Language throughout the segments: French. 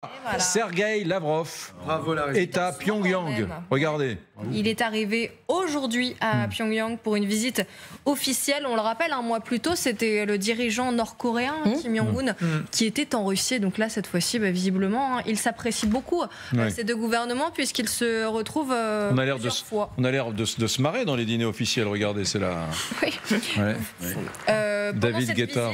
Voilà. Sergueï Lavrov est à Pyongyang. Regardez. Il est arrivé aujourd'hui à Pyongyang pour une visite officielle. On le rappelle, un mois plus tôt, c'était le dirigeant nord-coréen Kim Jong-un qui était en Russie. Donc là, cette fois-ci, visiblement, il s'apprécie beaucoup ces deux gouvernements puisqu'ils se retrouvent plusieurs fois. On a l'air de se marrer dans les dîners officiels. Regardez, c'est là. Oui. Ouais. David Guetta.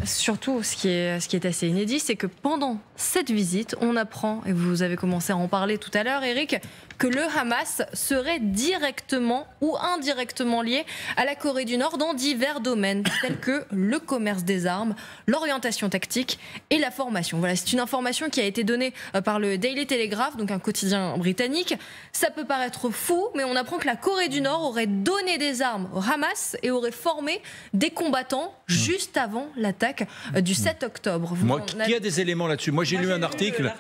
Surtout, ce qui est assez inédit, c'est que pendant cette visite, on apprend, et vous avez commencé à en parler tout à l'heure, Eric, que le Hamas serait directement ou indirectement lié à la Corée du Nord dans divers domaines, tels que le commerce des armes, l'orientation tactique et la formation. Voilà, c'est une information qui a été donnée par le Daily Telegraph, donc un quotidien britannique. Ça peut paraître fou, mais on apprend que la Corée du Nord aurait donné des armes au Hamas et aurait formé des combattants juste avant l'attaque du 7 octobre. Qui a des éléments là-dessus? Moi, j'ai lu un article.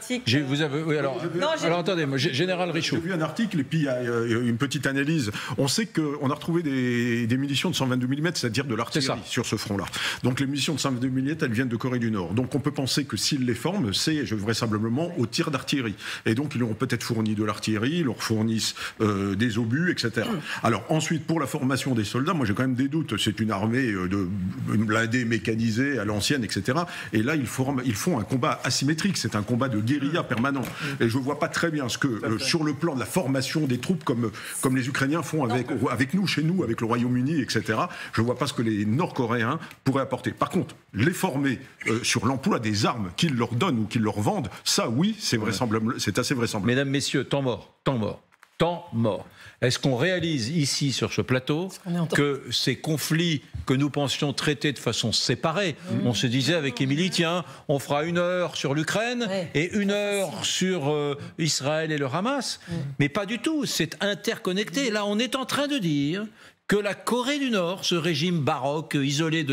Alors attendez, Général Richaud. J'ai vu un article et puis il y a une petite analyse. On sait qu'on a retrouvé des munitions de 122 mm, c'est-à-dire de l'artillerie sur ce front-là. Donc les munitions de 122 mm, elles viennent de Corée du Nord. Donc on peut penser que s'ils les forment, c'est vraisemblablement au tir d'artillerie. Et donc ils leur ont peut-être fourni de l'artillerie, ils leur fournissent des obus, etc. Alors ensuite, pour la formation des soldats, moi j'ai quand même des doutes. C'est une armée blindée, mécanisée, à l'ancienne, etc. Et là, ils font un combat asymétrique. C'est un combat de guérilla permanent. Et je ne vois pas très bien ce que, sur le plan de la formation des troupes, comme les Ukrainiens font avec nous, chez nous, avec le Royaume-Uni, etc., je ne vois pas ce que les Nord-Coréens pourraient apporter. Par contre, les former sur l'emploi des armes qu'ils leur donnent ou qu'ils leur vendent, ça, oui, c'est vraisemblable, c'est assez vraisemblable. Mesdames, Messieurs, temps mort. Est-ce qu'on réalise ici, sur ce plateau, que ces conflits que nous pensions traiter de façon séparée, on se disait avec Émilie, tiens, on fera 1 heure sur l'Ukraine et 1 heure sur Israël et le Hamas, mais pas du tout, c'est interconnecté. Là, on est en train de dire que la Corée du Nord, ce régime baroque, isolé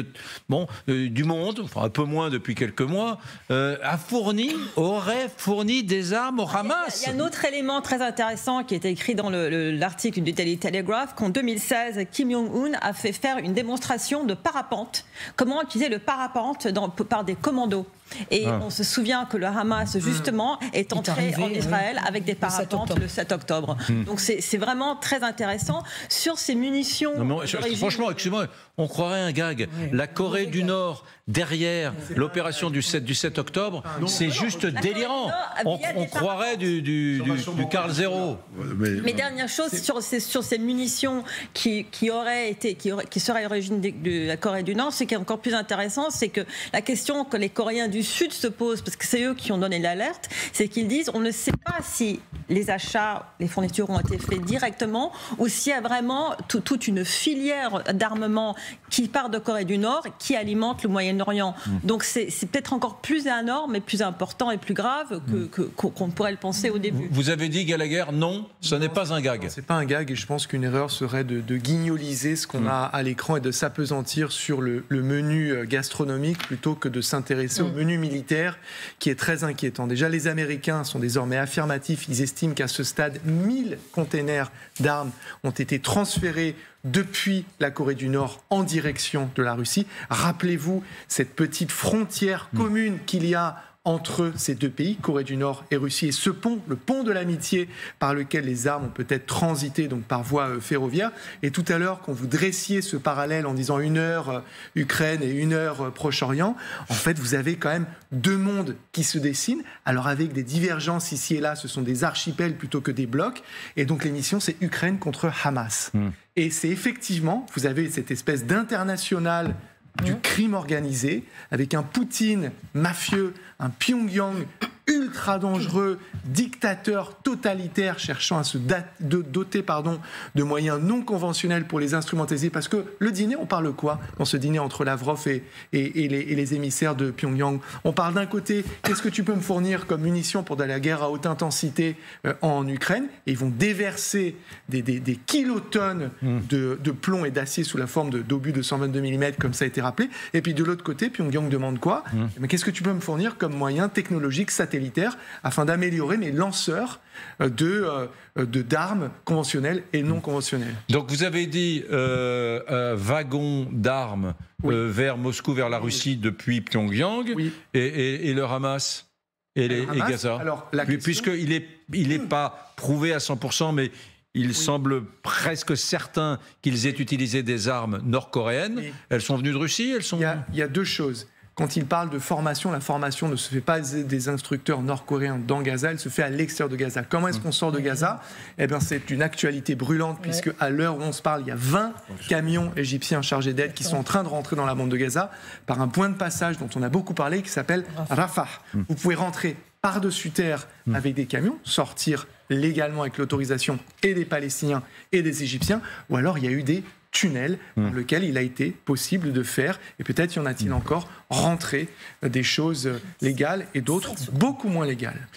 du monde, enfin un peu moins depuis quelques mois, aurait fourni des armes au Hamas. Il y a un autre élément très intéressant qui est écrit dans l'article du Daily Telegraph, qu'en 2016, Kim Jong-un a fait faire une démonstration de parapente. Comment utiliser le parapente par des commandos. Et on se souvient que le Hamas, justement, est entré en Israël avec des parapentes le 7 octobre. Donc c'est vraiment très intéressant. Sur ces munitions... Franchement, excusez-moi, on croirait un gag. La Corée du Nord, derrière l'opération du 7 octobre, c'est juste délirant. On croirait du Karl Zero. Mais dernière chose, sur ces munitions qui seraient à l'origine de la Corée du Nord, ce qui est encore plus intéressant, c'est que la question que les Coréens du Sud se posent, parce que c'est eux qui ont donné l'alerte, c'est qu'ils disent on ne sait pas si les achats, les fournitures ont été faits directement ou s'il y a vraiment toute une filière d'armement qui part de Corée du Nord qui alimente le Moyen-Orient. Donc c'est peut-être encore plus énorme et plus important et plus grave qu'on pourrait le penser au début. Vous avez dit, Gallagher, non, ce n'est pas un gag. C'est pas un gag et je pense qu'une erreur serait de guignoliser ce qu'on a à l'écran et de s'apesantir sur le menu gastronomique plutôt que de s'intéresser au menu militaire qui est très inquiétant. Déjà, les Américains sont désormais affirmatifs. Ils estiment qu'à ce stade, 1000 containers d'armes ont été transférés depuis la Corée du Nord en direction de la Russie. Rappelez-vous cette petite frontière commune qu'il y a entre ces deux pays, Corée du Nord et Russie, et ce pont, le pont de l'amitié par lequel les armes ont peut-être transité donc par voie ferroviaire. Et tout à l'heure, quand vous dressiez ce parallèle en disant 1 heure Ukraine et 1 heure Proche-Orient, en fait, vous avez quand même 2 mondes qui se dessinent. Alors avec des divergences ici et là, ce sont des archipels plutôt que des blocs. Et donc l'émission, c'est Ukraine contre Hamas. Et c'est effectivement, vous avez cette espèce d'international du crime organisé, avec un Poutine mafieux, un Pyongyang ultra dangereux, dictateur totalitaire cherchant à se doter de moyens non conventionnels pour les instrumentaliser. Parce que le dîner, on parle quoi dans ce dîner entre Lavrov et les émissaires de Pyongyang? On parle d'un côté, qu'est-ce que tu peux me fournir comme munitions pour de la guerre à haute intensité en Ukraine? Et ils vont déverser des kilotonnes de plomb et d'acier sous la forme d'obus de 122 mm, comme ça a été rappelé. Et puis de l'autre côté, Pyongyang demande quoi? Mais qu'est-ce que tu peux me fournir comme moyen technologique satellitaire afin d'améliorer mes lanceurs d'armes conventionnelles et non conventionnelles. Donc vous avez dit wagon d'armes vers Moscou, vers la Russie depuis Pyongyang, et le Hamas? et Gaza. Alors, puisqu'il n'est pas prouvé à 100%, mais il semble presque certain qu'ils aient utilisé des armes nord-coréennes. Oui. Elles sont venues de Russie, Il y a deux choses. Quand il parle de formation, la formation ne se fait pas des instructeurs nord-coréens dans Gaza, elle se fait à l'extérieur de Gaza. Comment est-ce qu'on sort de Gaza ? Eh bien, c'est une actualité brûlante, puisque à l'heure où on se parle, il y a 20 camions égyptiens chargés d'aide qui sont en train de rentrer dans la bande de Gaza par un point de passage dont on a beaucoup parlé, qui s'appelle Rafah. Vous pouvez rentrer par-dessus terre avec des camions, sortir légalement avec l'autorisation et des Palestiniens et des Égyptiens, ou alors il y a eu des tunnel dans lequel il a été possible de faire, et peut-être y en a-t-il encore, rentrer des choses légales et d'autres beaucoup moins légales.